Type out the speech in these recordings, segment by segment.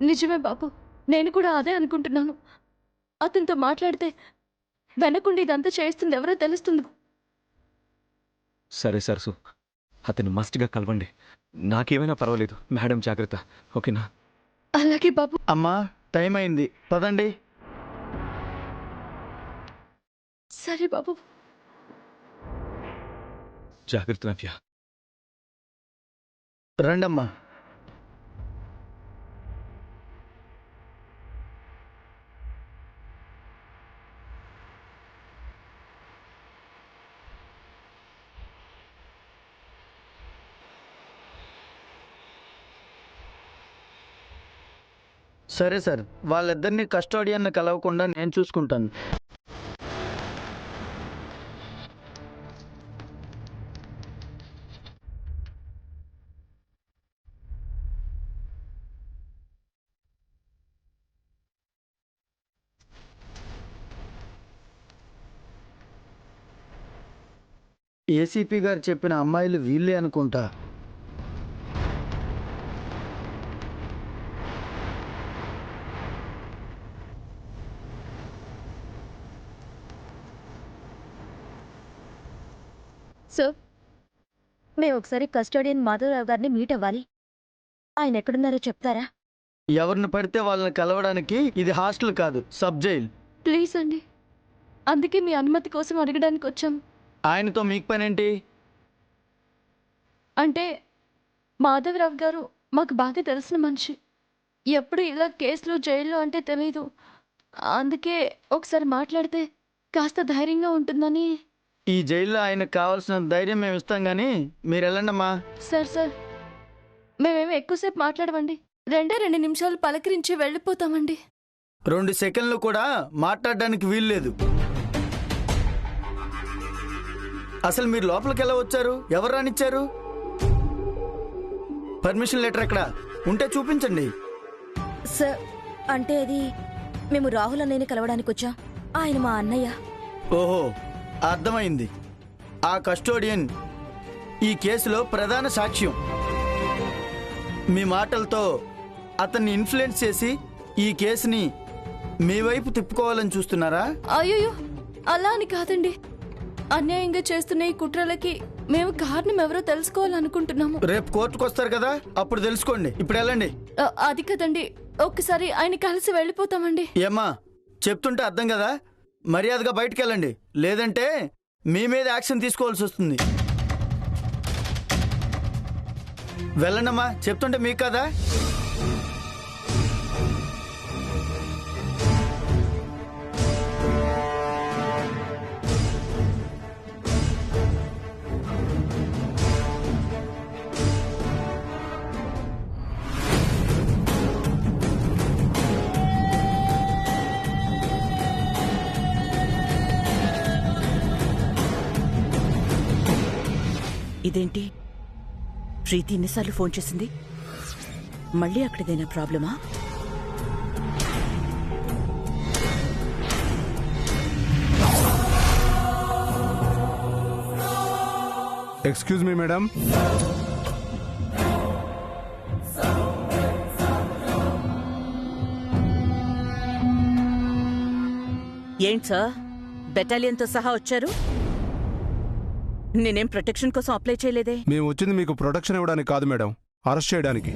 నిజమే బాబు, నేను కూడా అదే అనుకుంటున్నాను. అతనితో మాట్లాడితే వెనకుండి ఇదంతా చేస్తుంది ఎవరో తెలుస్తుంది. సరే సరసు, అతను మస్ట్గా కలవండి. నాకేమైనా పర్వాలేదు, మేడం జాగ్రత్త, ఓకేనా? అలాగే బాబు. అమ్మా, టైం అయింది, పదండి. సరే బాబు. జాగ్రత్త నవ్య. రండమ్మా. సరే సార్, వాళ్ళిద్దరిని కస్టోడియన్ కలవకుండా నేను చూసుకుంటాను. ఏసీపీ గారు చెప్పిన అమ్మాయిలు వీళ్ళే అనుకుంటా. సార్, మేము ఒకసారి కస్టోడియన్ మాధవరావు గారిని మీట్ అవ్వాలి. ఆయన ఎక్కడున్నారో చెప్తారా? ఎవరిని పడితే వాళ్ళని కలవడానికి ఇది హాస్టల్ కాదు, సబ్ జైల్. ప్లీజ్ అండి, అందుకే మీ అనుమతి కోసం అడగడానికి వచ్చాం. ఆయనతో మీకు పనేంటి? అంటే మాధవరావు గారు మాకు బాగా తెలిసిన మనిషి. ఎప్పుడు ఇలా కేసులు జైల్లో అంటే తెలీదు. అందుకే ఒకసారి మాట్లాడితే కాస్త ధైర్యంగా ఉంటుందని. ఈ జైల్లో ఆయనకు కావాల్సిన ధైర్యం మేము ఇస్తాం, కానీ మీరు వెళ్ళండమ్మా. సార్, మేమేమి ఎక్కువసేపు మాట్లాడమండి. 2 నిమిషాలు పలకరించి వెళ్ళిపోతామండి. 2 సెకండ్లు కూడా మాట్లాడడానికి వీల్లేదు. అసలు మీరు లోపలికి ఎలా వచ్చారు? ఎవరు రానిచ్చారు? పర్మిషన్ లెటర్ ఎక్కడ ఉంటే చూపించండి. సార్, అంటే అది మేము రాహుల్ అన్నయ్యని కలవడానికి వచ్చాం. ఆయన మా అన్నయ్య. ఓహో, అర్థమైంది. ఆ కస్టోడియన్ ఈ కేసులో ప్రధాన సాక్ష్యం. మీ మాటలతో అతన్ని ఇన్ఫ్లుయెన్స్ చేసి ఈ కేసుని మీ వైపు తిప్పుకోవాలని చూస్తున్నారా? అయ్యో, అలా అని కాదండి. అన్యాయంగా చేస్తున్న ఈ కుట్రలకి మేము కారణం ఎవరో తెలుసుకోవాలనుకుంటున్నాము. రేపు కోర్టుకు వస్తారు కదా, అప్పుడు తెలుసుకోండి. ఇప్పుడు వెళ్ళండి. అది కదండి, ఒక్కసారి ఆయన కలిసి వెళ్ళిపోతామండి. ఏమ్మా, చెప్తుంటే అర్థం కదా, మర్యాదగా బయటికి వెళ్ళండి, లేదంటే మీ మీద యాక్షన్ తీసుకోవాల్సి వస్తుంది. వెళ్ళండమ్మా, చెప్తుంటే మీకు కదా. ఇదేంటి, ప్రీతి ఎన్నిసార్లు ఫోన్ చేసింది? మళ్ళీ అక్కడిదేనా ప్రాబ్లమా? Excuse me madam. ఏంటి సార్, బెటాలియన్తో సహా వచ్చారు? నేనేం ప్రొటెక్షన్ కోసం అప్లై చేయలేదే. మేము వచ్చింది మీకు ప్రొటెక్షన్ ఇవ్వడానికి కాదు మేడం, అరెస్ట్ చేయడానికి.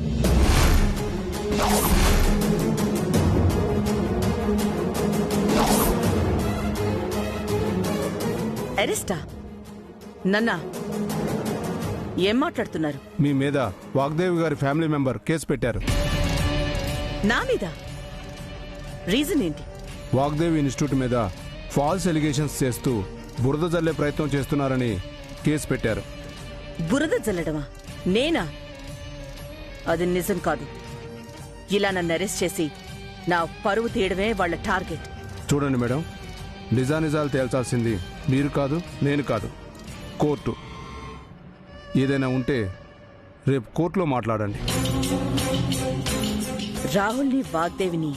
అరెస్టా? నన్నా? ఏం మాట్లాడుతున్నారు? మీ మీద వాగ్దేవి గారి ఫ్యామిలీ మెంబర్ కేసు పెట్టారు. నా మీద? రీజన్ ఏంటి? వాగ్దేవి ఇన్స్టిట్యూట్ మీద ఫాల్స్ ఎలిగేషన్స్ చేస్తూ బురద జల్లే ప్రయత్నం చేస్తున్నారని కేసు పెట్టారు. బురద జల్లడమా? నేనా? అది నిజం కాదు. ఇలా నన్ను అరెస్ట్ చేసి నా పరువు తీయడమే వాళ్ళ టార్గెట్. చూడండి మేడం, నిజానిజాలు తేల్చాల్సింది మీరు కాదు, నేను కాదు, కోర్టు. ఏదైనా ఉంటే రేపు కోర్టులో మాట్లాడండి. రాహుల్ని, వాగ్దేవిని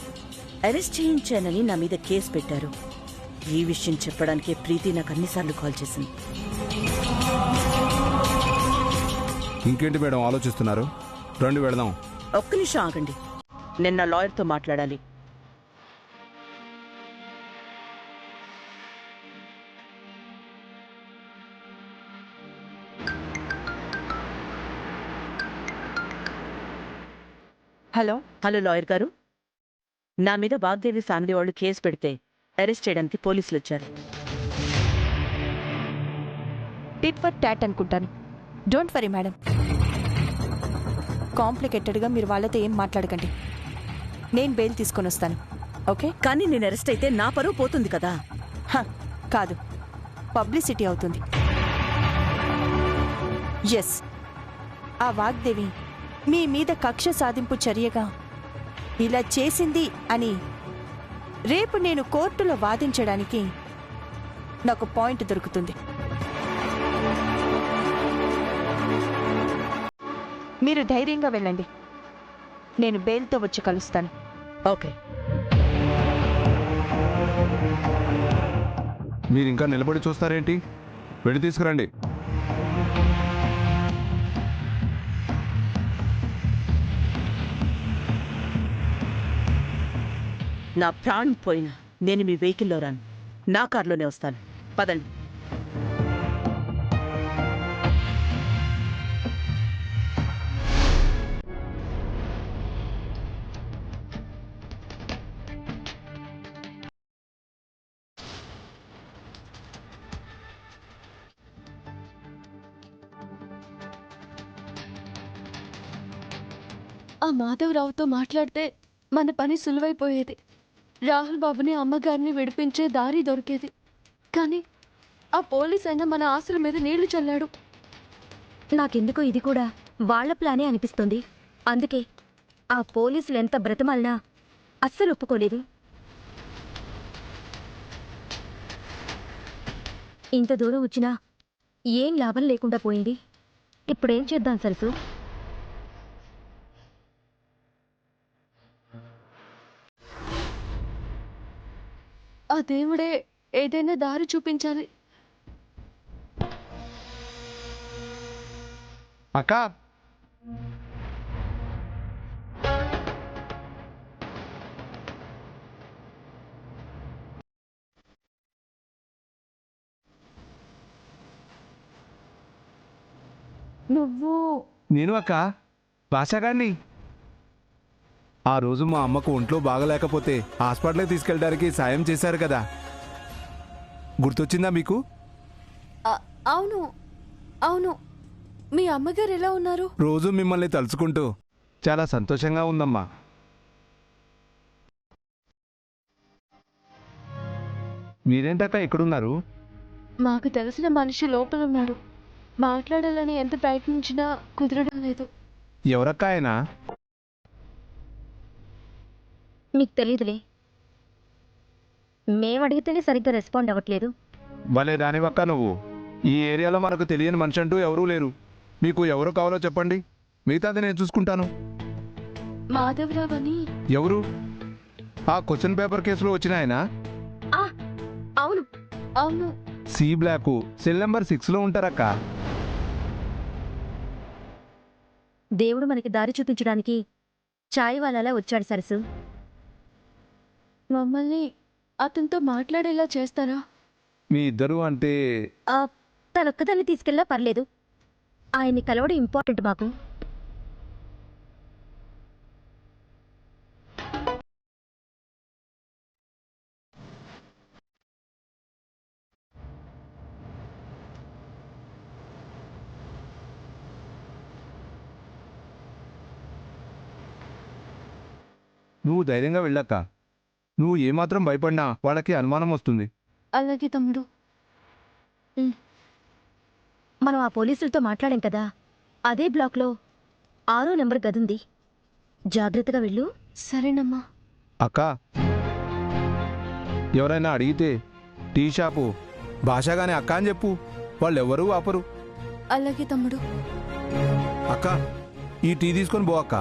అరెస్ట్ చేయించానని నా మీద కేసు పెట్టారు. ఈ విషయం చెప్పడానికే ప్రీతి నాకు అన్నిసార్లు కాల్ చేసింది. ఇంకేంటి మేడం ఆలోచిస్తున్నారు? రండి వెళదాం. ఒక్క నిమిషం ఆగండి. నేను నా లాయర్తో మాట్లాడాలి. హలో హలో లాయర్ గారు, నా మీద వాగ్దేవి ఫ్యామిలీ వాళ్ళు కేసు పెడితే అరెస్ట్ చేయడానికి పోలీసులు వచ్చారు. టిట్ ఫర్ టాట్ అనుకుంటాను. Don't worry madam. కాంప్లికేటెడ్గా మీరు వాళ్ళతో ఏం మాట్లాడకండి. నేను బెయిల్ తీసుకొని వస్తాను. ఓకే? కానీ నేను అరెస్ట్ అయితే నా పరువు పోతుంది కదా. కాదు, పబ్లిసిటీ అవుతుంది. ఎస్, ఆ వాగ్దేవి మీ మీద కక్ష సాధింపు చర్యగా ఇలా చేసింది అని రేపు నేను కోర్టులో వాదించడానికి నాకు పాయింట్ దొరుకుతుంది. మీరు ధైర్యంగా వెళ్ళండి. నేను బెయిల్తో వచ్చి కలుస్తాను. ఓకే. మీరు ఇంకా నిలబడి చూస్తారేంటి? వెళ్ళి తీసుకురండి. నా ప్రాణం పోయినా నేను మీ వెహికల్లో రాను. నా కారులోనే వస్తాను. పదండి. ఆ మాధవరావుతో మాట్లాడితే మన పని సులువైపోయేది. రాహుల్ బాబుని అమ్మగారిని విడిపించే దారి దొరికేది. కానీ ఆ పోలీస్ అయినా మన ఆశల మీద నీళ్లు చల్లాడు. నాకెందుకో ఇది కూడా వాళ్ల ప్లానే అనిపిస్తుంది. అందుకే ఆ పోలీసులు ఎంత బ్రతమాలినా అస్సలు ఒప్పుకోలేదు. ఇంత దూరం వచ్చినా ఏం లాభం లేకుండా పోయింది. ఇప్పుడేం చేద్దాం సరసు? ఆ దేవుడే ఏదైనా దారి చూపించాలి. అక్క, నువ్వు నేను అక్క, భాషాగాన్ని. ఆ రోజు మా అమ్మకు ఒంట్లో బాగలేకపోతే హాస్పిటల్కి తీసుకెళ్ళడానికి సాయం చేశారు కదా, గుర్తొచ్చిందా మీకు? అవును అవును. మీ అమ్మగారు ఎలా ఉన్నారు? రోజు మిమ్మల్ని తలుచుకుంటూ చాలా సంతోషంగా ఉందమ్మా. మీరేంటక్క ఎక్కడున్నారు? మాకు తెలిసిన మనిషి లోపల ఉన్నాడు. మాట్లాడాలని ఎంత ప్రయత్నించినా కుదరడం లేదు. ఎవరక్క ఆయన? మీకు తెలీదులే. మేమడిగితేనే సరిగ్గా రెస్పాండ్ అవ్వట్లేదు. భలే రానివక్క నువ్వు. ఈ ఏరియాలో మనకు తెలియని మనిషి అంటూ ఎవరూ లేరు. మీకు ఎవరు కావాలో చెప్పండి, మిగతాది నేను చూసుకుంటాను. మాధవరావు అని. ఎవరు? ఆ క్వశ్చన్ పేపర్ కేసులో వచ్చిన ఆయన? అవును అవును. సి బ్లాక్ సెల్ నెంబర్ 6లో ఉంటారక్క. దేవుడు మనకి దారి చూపించడానికి చాయ్ వాళ్ళలా వచ్చాడు సరసు. మమ్మల్ని అతనితో మాట్లాడేలా చేస్తారా? మీ ఇద్దరు అంటే తనొక్కదాన్ని తీసుకెళ్ళా పర్లేదు. ఆయన్ని కలవడం ఇంపార్టెంట్ మాకు. నువ్వు ధైర్యంగా వెళ్ళక్క. నువ్వు ఏమాత్రం భయపడినా వాళ్ళకి అనుమానం వస్తుంది. అలాగే తమ్ముడు. మనం ఆ పోలీసులతో మాట్లాడాం కదా, అదే బ్లాక్లో 6వ నెంబర్ గదుంది. జాగ్రత్తగా వెళ్ళు. సరేనమ్మా. అక్క, ఎవరైనా అడిగితే టీ షాపు భాషగానే అక్క అని చెప్పు, వాళ్ళెవరూ ఆపరు. అలాగే తమ్ముడు. అక్క, ఈ టీ తీసుకొని పో అక్క.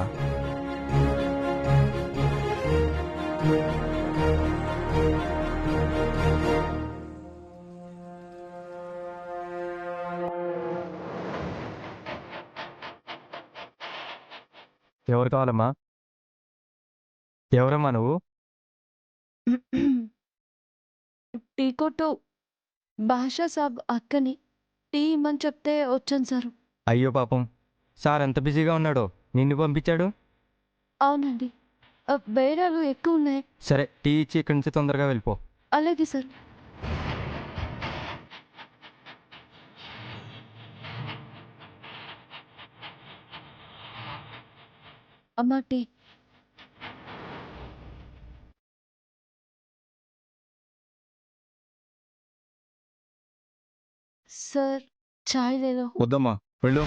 ఎవరు కావాలమ్మా? ఎవరమ్మా నువ్వు? టీ కొట్టు భాషా సాబ్ అక్కని టీ ఇమ్మని చెప్తే వచ్చాను సార్. అయ్యో పాపం, సార్ ఎంత బిజీగా ఉన్నాడో నిన్ను పంపించాడు. అవునండి, బేరాలు ఎక్కువ ఉన్నాయి. సరే, టీ ఇచ్చి ఇక్కడి నుంచి తొందరగా వెళ్ళిపో. అలాగే సార్. అమ్మా టీ. सर चाय ले लो. వద్దమ్మా, వెళ్ళు.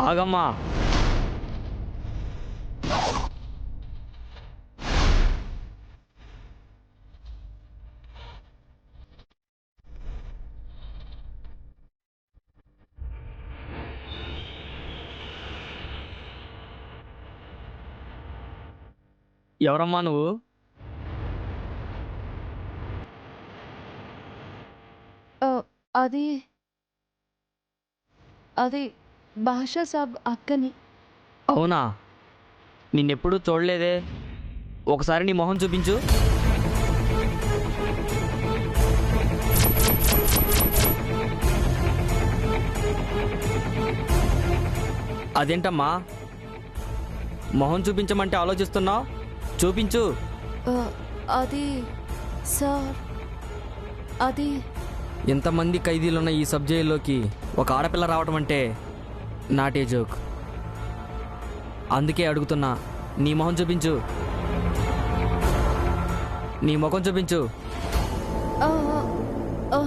ఆగమ్మా. ఎవరమ్మా నువ్వు? అది అది భాషా సాబ్ అక్కని. అవునా, నిన్నెప్పుడు చూడలేదే. ఒకసారి నీ మొహం చూపించు. అదేంటమ్మా, మొహం చూపించమంటే ఆలోచిస్తున్నావు? చూపించు. అది సార్, అది ఎంతమంది ఖైదీలున్న ఈ సబ్ జైల్లోకి ఒక ఆడపిల్ల రావటం అంటే నాటే జోక్. అందుకే అడుగుతున్నా, నీ మొహం చూపించు. నీ ముఖం చూపించు. ఆ, ఆ,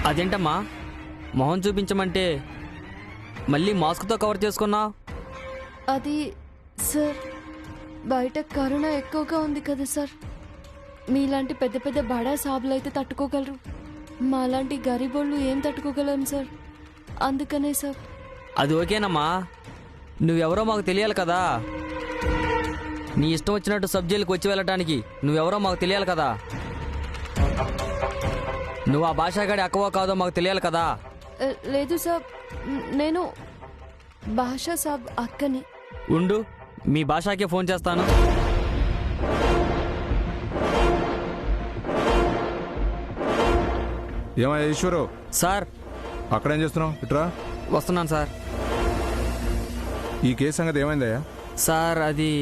అదేంటమ్మా, మొహం చూపించమంటే మళ్ళీ మాస్క్తో కవర్ చేసుకున్నావు? అది సార్, బయట కరోనా ఎక్కువగా ఉంది కదా సార్. మీలాంటి పెద్ద పెద్ద బడా సాబులు అయితే తట్టుకోగలరు, మాలాంటి గరీబోళ్ళు ఏం తట్టుకోగలం సార్. అందుకనే సార్. అది ఓకేనమ్మా, నువ్వెవరో మాకు తెలియాలి కదా. నీ ఇష్టం వచ్చినట్టు సబ్ జైలుకి వచ్చి వెళ్ళటానికి నువ్వెవరో మాకు తెలియాలి కదా. నువ్వు ఆ భాషాగాడి అక్కవో కాదో మాకు తెలియాలి కదా. లేదు సార్, నేను భాషా సాబ్ అక్కని. ఉండు, మీ భాషాకే ఫోన్ చేస్తాను. ఏమయ్యా ఈశ్వరు, సార్, అక్కడేం చేస్తున్నావు? ఇట్రా. వస్తున్నాను సార్. ఈ కేసు సంగతి ఏమైందయ్యా? సార్ అది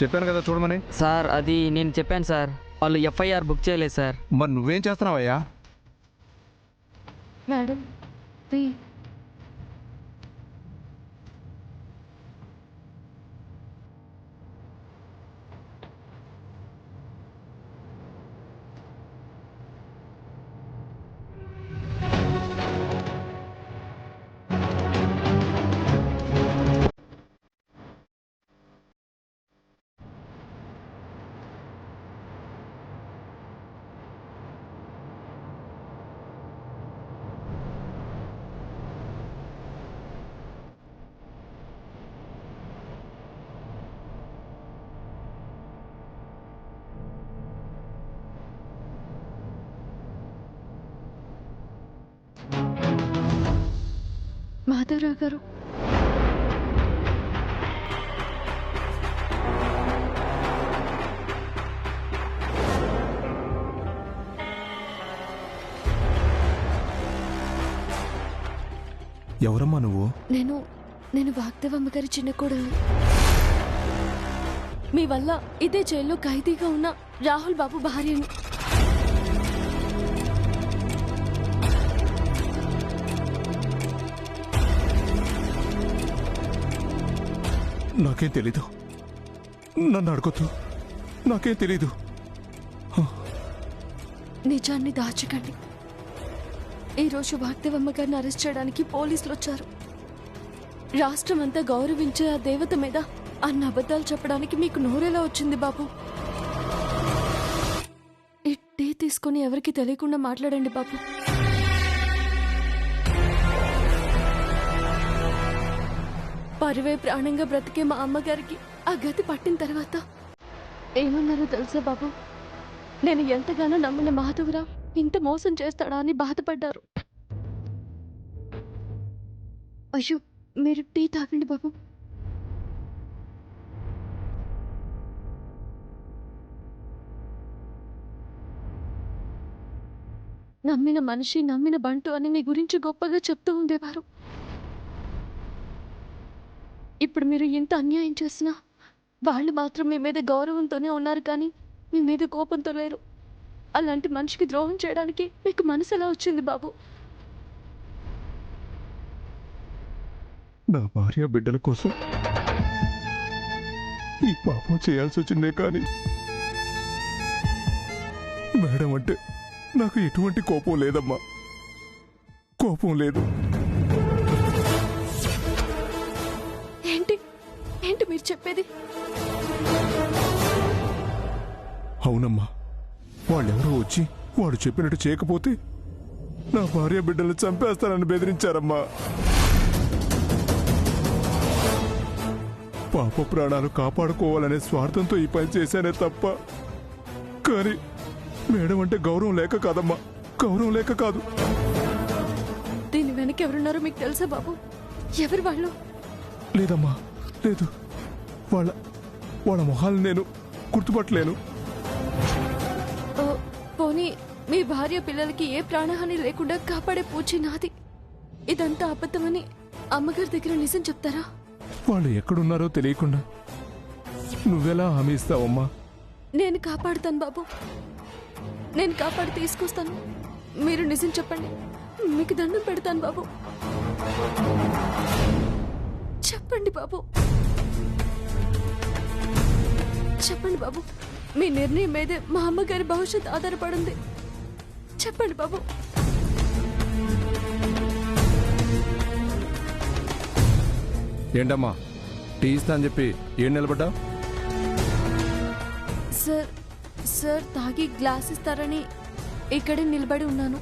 చెప్పాను కదా చూడమని. సార్ అది నేను చెప్పాను సార్, వాళ్ళు ఎఫ్ఐఆర్ బుక్ చేయలేదు సార్. మరి నువ్వేం చేస్తున్నావయ్యా? Madam tea. మాధవరావు గారు, ఎవరమ్మా నువ్వు? నేను వాగ్దేవమ్మ గారి చిన్న కోడలు. మీ వల్ల ఇదే జైల్లో ఖైదీగా ఉన్న రాహుల్ బాబు భార్యను. నాకేం తెలీదు, నన్ను అడగొద్దు, నాకేం తెలీదు. నిజాన్ని దాచకండి. ఈరోజు వాగ్దేవమ్మ గారిని అరెస్ట్ చేయడానికి పోలీసులు వచ్చారు. రాష్ట్రం అంతా గౌరవించే ఆ దేవత మీద అన్న అబద్ధాలు చెప్పడానికి మీకు నోరేలా వచ్చింది బాబు? ఈ టీ తీసుకొని ఎవరికి తెలియకుండా మాట్లాడండి బాబు. పరివే ప్రాణంగా బ్రతికే మా అమ్మగారికి ఆ గతి పట్టిన తర్వాత ఏమన్నారో తెలుసా బాబు? నేను ఎంతగానో నమ్మిన మాధవరావు ఇంత మోసం చేస్తాడా అని బాధపడ్డారు. అయ్యో, మీరు టీ తాగండి బాబు. నమ్మిన మనిషి, నమ్మిన బంటు అని మీ గురించి గొప్పగా చెప్తూ ఉండేవారు. ఇప్పుడు మీరు ఇంత అన్యాయం చేసినా వాళ్ళు మాత్రం మీ మీద గౌరవంతోనే ఉన్నారు, కానీ మీ మీద కోపంతో లేరు. అలాంటి మనిషికి ద్రోహం చేయడానికి మీకు మనసు ఎలా వచ్చింది బాబు? నా భార్య బిడ్డల కోసం ఈ పాపం చేయాల్సి వచ్చిందే కానీ మేడం అంటే నాకు ఎటువంటి కోపం లేదమ్మా, కోపం లేదు. ఏంటి ఏంటి మీరు చెప్పేది? అవునమ్మా, వాళ్ళెవరో వచ్చి వాడు చెప్పినట్టు చేయకపోతే నా భార్య బిడ్డలను చంపేస్తానని బెదిరించారమ్మా. పాప ప్రాణాలు కాపాడుకోవాలనే స్వార్థంతో ఈ పని చేశానే తప్ప, కానీ మేడం అంటే గౌరవం లేక కాదమ్మా, గౌరవం లేక కాదు. దీని వెనక ఎవరున్నారో మీకు తెలుసా బాబు? ఎవరు వాళ్ళు? లేదమ్మా, లేదు. వాళ్ళ వాళ్ళ మొహాలు నేను గుర్తుపట్టలేను. పోనీ మీ భార్య పిల్లలకి ఏ ప్రాణహాని లేకుండా కాపాడే పూచి నాది. ఇదంతా అబద్ధమని అమ్మగారి దగ్గర నిజం చెప్తారా? వాళ్ళు ఎక్కడున్నారో తెలియకుండా నువ్వెలా హామీ ఇస్తావమ్మా? నేను కాపాడుతాను బాబు, నేను కాపాడి తీసుకొస్తాను. మీరు నిజం చెప్పండి, మీకు దండం పెడతాను బాబు. చెప్పండి బాబు, చెప్పండి బాబు. మీ నిర్ణయం మీదే మా అమ్మగారి భవిష్యత్తు ఆధారపడింది. చెప్పండి బాబు. ఏంటమ్మా, టీ ఇస్తా అని చెప్పి ఏం నిలబడ్డా? సార్ సార్ తాగి గ్లాస్ ఇస్తారని ఇక్కడే నిలబడి ఉన్నాను.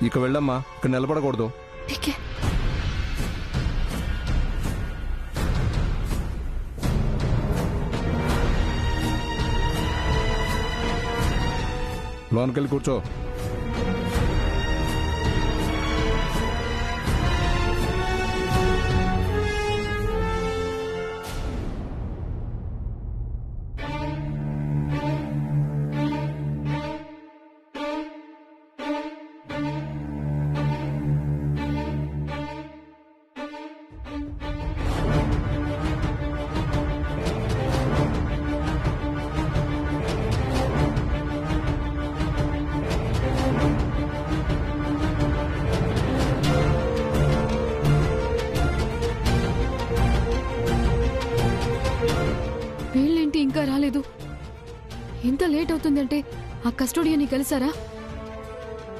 ఇక వెళ్ళమ్మా, ఇక్కడ నిలబడకూడదు. ఠీకే. లోన్కెళ్ళి కూర్చో. వీళ్ళేంటి ఇంకా రాలేదు? ఇంత లేట్ అవుతుందంటే ఆ కస్టోడియన్ని కలిసారా?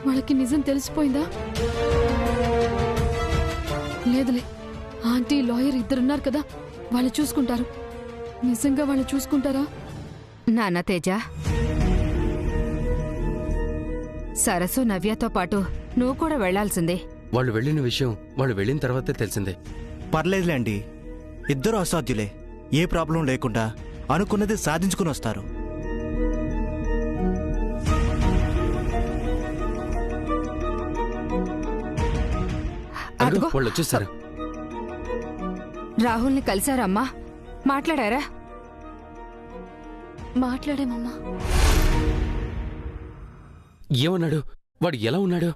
వాళ్ళకి నిజం తెలిసిపోయిందా? లేదులే, ఆంటీ లాయర్ ఇద్దరున్నారు కదా, వాళ్ళు చూసుకుంటారు. నిజంగా వాళ్ళు చూసుకుంటారా? నాన్న తేజ, సరస్సు నవ్యతో పాటు నువ్వు కూడా వెళ్లాల్సిందే. వాళ్ళు వెళ్ళిన విషయం వాళ్ళు వెళ్ళిన తర్వాతే తెలిసిందే. పర్లేదులే అండి, ఇద్దరు అసాధ్యులే. ఏ ప్రాబ్లం లేకుండా అనుకున్నది సాధించుకుని వస్తారు. అదిగో, వాళ్ళు వచ్చేసారు. రాహుల్ని కలిసారమ్మా? మాట్లాడారా? మాట్లాడామమ్మా. ఏమన్నాడు? వాడు ఎలా ఉన్నాడు?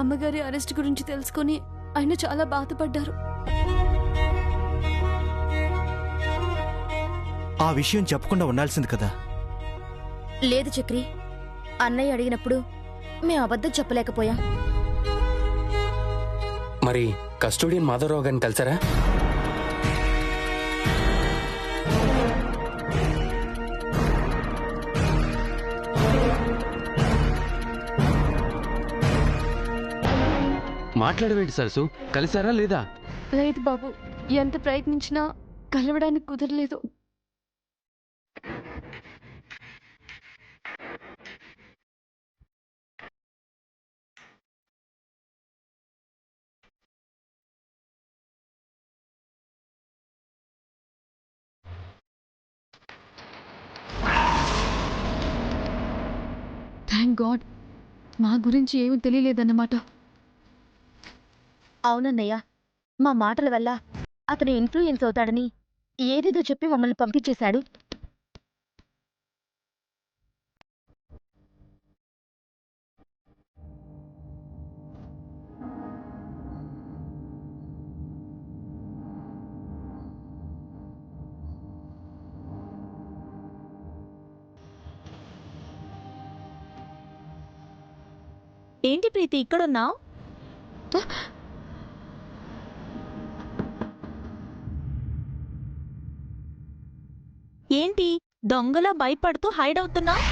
అమ్మగారి అరెస్ట్ గురించి తెలుసుకుని ఆయన చాలా బాధపడ్డారు. ఆ విషయం చెప్పకుండా ఉండాల్సింది కదా. లేదు చక్రి, అన్నయ్య అడిగినప్పుడు మేము అబద్ధం చెప్పలేకపోయాం. మరి కస్టోడియన్ మాధవరావు గారిని కలిసారా? మాట్లాడవేంటి సరసు, కలిసారా లేదా? లేదు బాబు, ఎంత ప్రయత్నించినా కలవడానికి కుదరలేదు. థ్యాంక్ గాడ్, మా గురించి ఏమీ తెలియలేదన్నమాట. అవునన్నయ్య, మా మాటల వల్ల అతను ఇన్ఫ్లుయెన్స్ అవుతాడని ఏదేదో చెప్పి మమ్మల్ని పంపించేశాడు. ఏంటి ప్రీతి ఇక్కడున్నావు? ఏంటి దొంగలా భయపడుతూ హైడ్ అవుతున్నావు?